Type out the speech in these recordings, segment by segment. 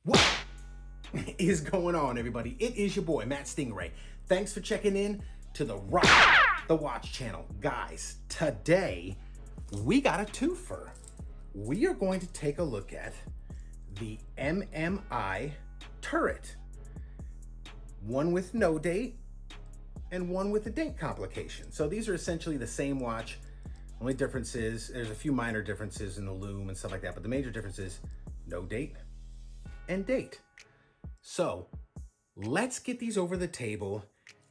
What is going on, everybody? It is your boy, Matt Stingray. Thanks for checking in to the Rock the Watch channel. Guys, today we got a twofer. We are going to take a look at the MMI Turret. One with no date and one with a date complication. So these are essentially the same watch. Only difference is there's a few minor differences in the lume and stuff like that, but the major difference is no date and date. So let's get these over the table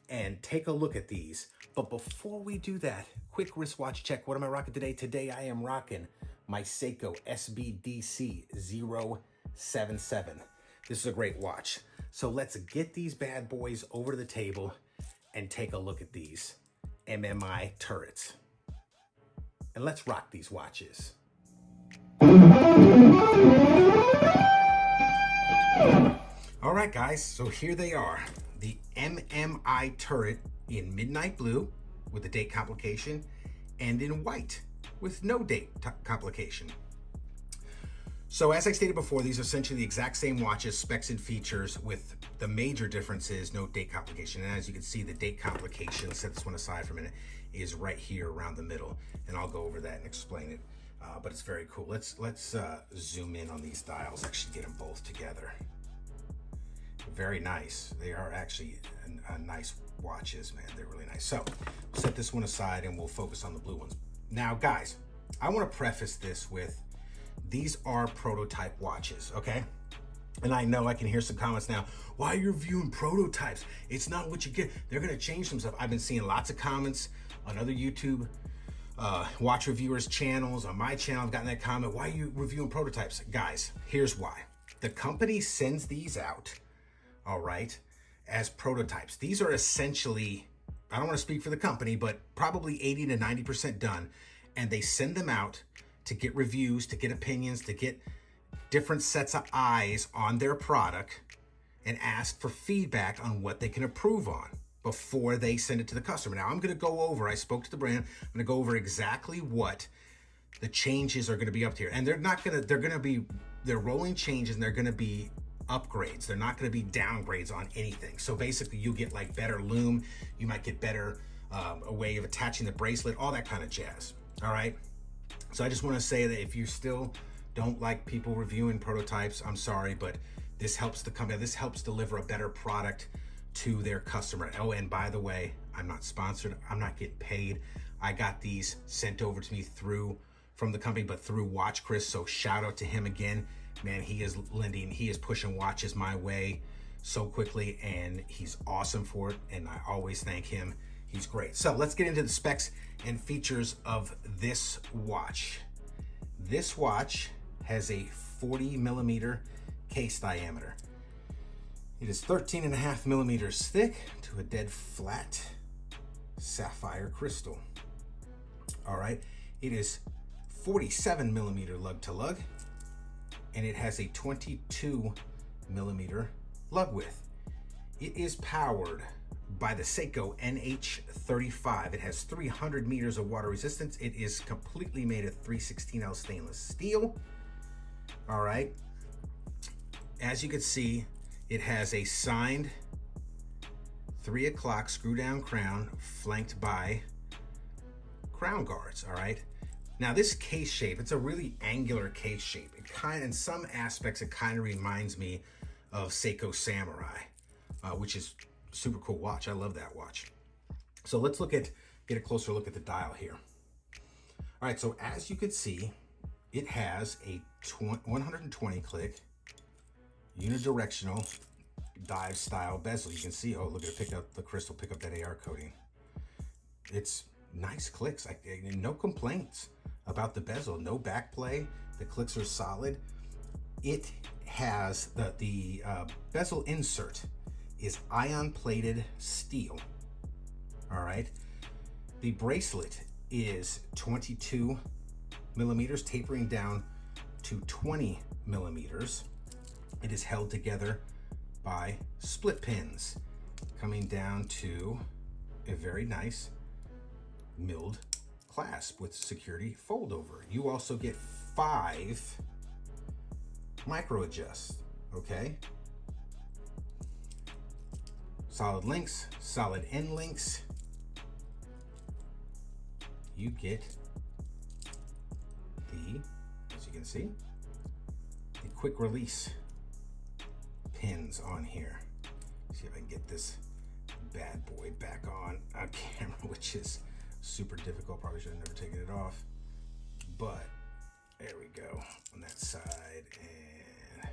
and take a look at these. But before we do that, quick wristwatch check. What am I rocking today? Today I am rocking my Seiko SBDC 077. This is a great watch. So let's get these bad boys over to the table and take a look at these MMI turrets. And let's rock these watches. All right, guys, so here they are. The MMI Turret in midnight blue with a date complication and in white with no date complication. So as I stated before, these are essentially the exact same watches, specs and features, with the major difference is no date complication. And as you can see, the date complication, set this one aside for a minute, is right here around the middle. And I'll go over that and explain it, but it's very cool. Let's zoom in on these dials, actually get them both together. Very nice. They are actually nice watches, man. They're really nice. So we'll set this one aside and we'll focus on the blue ones. Now, guys, I want to preface this with, these are prototype watches, okay? And I know I can hear some comments now. Why are you reviewing prototypes? It's not what you get. They're going to change some stuff. I've been seeing lots of comments on other YouTube watch reviewers channels. On my channel, I've gotten that comment. Why are you reviewing prototypes? Guys, here's why. The company sends these out, all right, as prototypes. These are essentially, I don't want to speak for the company, but probably 80 to 90% done. And they send them out to get reviews, to get opinions, to get different sets of eyes on their product and ask for feedback on what they can improve on before they send it to the customer. Now I'm gonna go over, I spoke to the brand, I'm gonna go over exactly what the changes are gonna be up here. And they're rolling changes and they're gonna be upgrades. They're not gonna be downgrades on anything. So basically you get like better lume, you might get better, a way of attaching the bracelet, all that kind of jazz, all right? So I just want to say that if you still don't like people reviewing prototypes, I'm sorry, but this helps the company, this helps deliver a better product to their customer. Oh, and by the way, I'm not sponsored, I'm not getting paid. I got these sent over to me from the company, but through Watch Chris, so shout out to him again. Man, he is pushing watches my way so quickly, and he's awesome for it, and I always thank him. He's great. So let's get into the specs and features of this watch. This watch has a 40 millimeter case diameter. It is 13.5 millimeters thick to a dead flat sapphire crystal. All right, it is 47 millimeter lug to lug, and it has a 22 millimeter lug width. It is powered by the Seiko NH35. It has 300 meters of water resistance. It is completely made of 316L stainless steel. All right. As you can see, it has a signed 3 o'clock screw down crown flanked by crown guards. All right. Now this case shape, it's a really angular case shape. In some aspects, it kind of reminds me of Seiko Samurai, which is super cool watch. I love that watch. So let's get a closer look at the dial here. All right, so as you can see, it has a 120 click unidirectional dive style bezel. You can see, oh, look at it, pick up the crystal, pick up that AR coating. It's nice clicks, no complaints about the bezel, no back play. The clicks are solid. It has the bezel insert is ion plated steel. All right, the bracelet is 22 millimeters, tapering down to 20 millimeters. It is held together by split pins, coming down to a very nice milled clasp with security fold over. You also get 5 micro adjusts. okay? Solid links, solid end links. You get the, as you can see, the quick release pins on here. See if I can get this bad boy back on camera, which is super difficult. Probably should have never taken it off, but there we go on that side and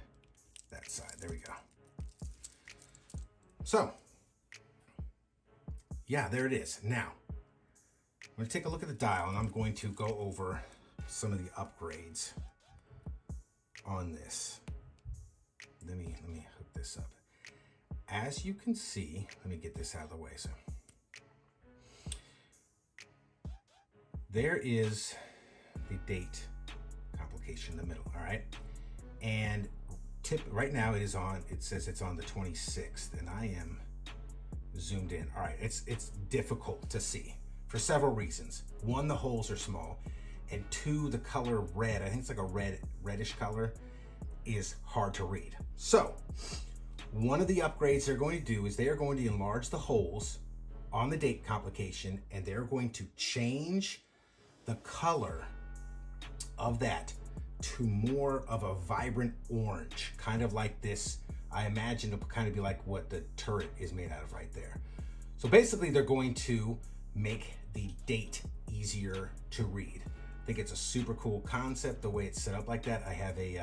that side. There we go. So yeah, there it is. Now I'm going to take a look at the dial, and I'm going to go over some of the upgrades on this. Let me hook this up. As you can see, let me get this out of the way. So there is the date complication in the middle, all right? And right now it says it's on the 26th, and I am zoomed in. All right, it's difficult to see for several reasons. One, the holes are small, and two, the color red, I think it's like a reddish color, is hard to read. So one of the upgrades they're going to do is they are going to enlarge the holes on the date complication, and they're going to change the color of that to more of a vibrant orange, kind of like this. I imagine it'll kind of be like what the turret is made out of right there. So basically they're going to make the date easier to read. I think it's a super cool concept the way it's set up like that. I have a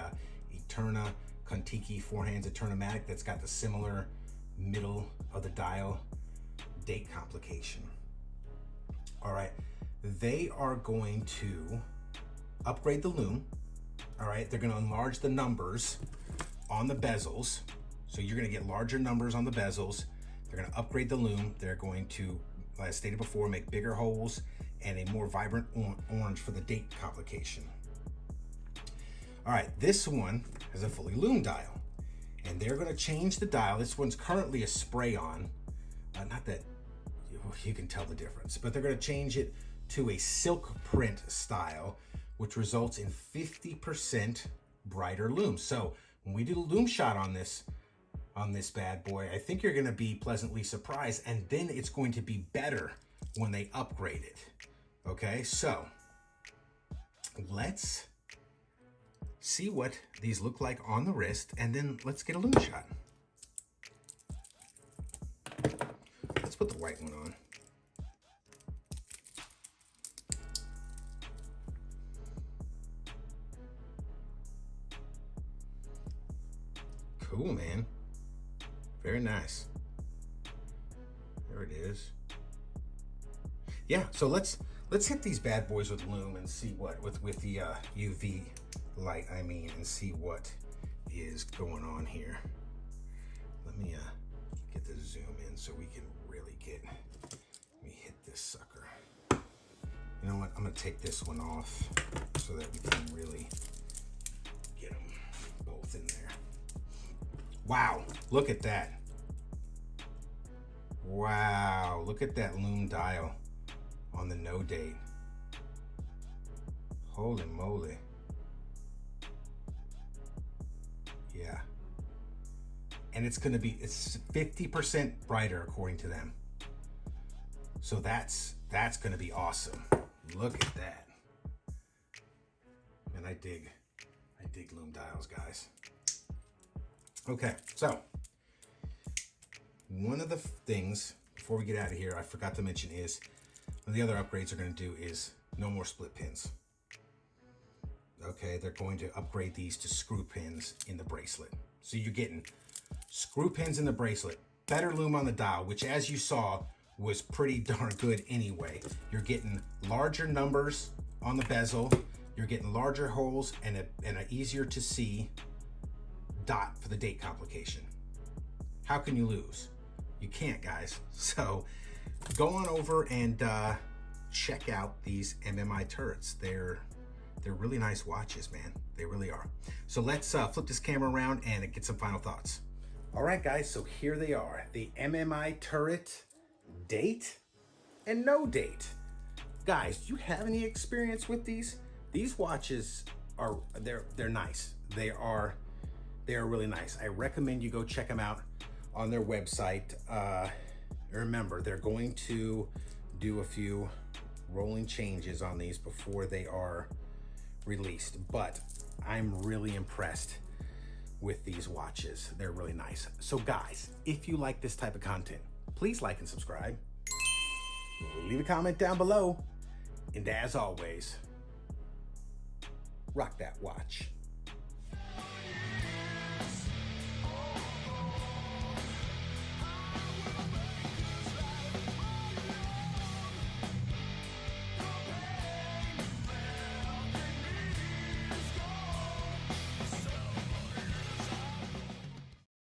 Eterna Kontiki 4-hands Eternamatic that's got the similar middle of the dial date complication. All right, they are going to upgrade the lume. All right, they're going to enlarge the numbers on the bezels. So you're going to get larger numbers on the bezels. They're going to upgrade the lume. They're going to, like I stated before, make bigger holes and a more vibrant orange for the date complication. All right, this one has a fully lume dial, and they're going to change the dial. This one's currently a spray-on. Not that you can tell the difference, but they're going to change it to a silk print style, which results in 50% brighter lume. So when we do the lume shot on this bad boy, I think you're going to be pleasantly surprised, and then it's going to be better when they upgrade it. Okay, so let's see what these look like on the wrist, and then let's get a lume shot. Let's put the white one on. Cool, man. Very nice. There it is. Yeah, so let's hit these bad boys with lume and see what with the UV light, I mean, and see what is going on here. Let me get the zoom in so we can really let me hit this sucker. You know what? I'm gonna take this one off so that we can really get them both in there. Wow, look at that. Wow, look at that lume dial on the no date. Holy moly. Yeah. And it's 50% brighter according to them. So that's gonna be awesome. Look at that. And I dig lume dials, guys. Okay, so one of the things before we get out of here I forgot to mention is one of the other upgrades they're going to do is no more split pins. Okay, they're going to upgrade these to screw pins in the bracelet. So you're getting screw pins in the bracelet, better lume on the dial, which as you saw was pretty darn good anyway. You're getting larger numbers on the bezel, you're getting larger holes and an easier to see dot for the date complication. How can you lose? You can't, guys. So go on over and check out these MMI turrets. They're really nice watches, man. They really are. So let's flip this camera around and get some final thoughts. All right, guys, so here they are. The MMI Turret date and no date. Guys, do you have any experience with these? These watches are, they're nice. They're really nice. I recommend you go check them out on their website. Remember, they're going to do a few rolling changes on these before they are released, but I'm really impressed with these watches. They're really nice. So guys, if you like this type of content, please like and subscribe. Leave a comment down below. And as always, rock that watch.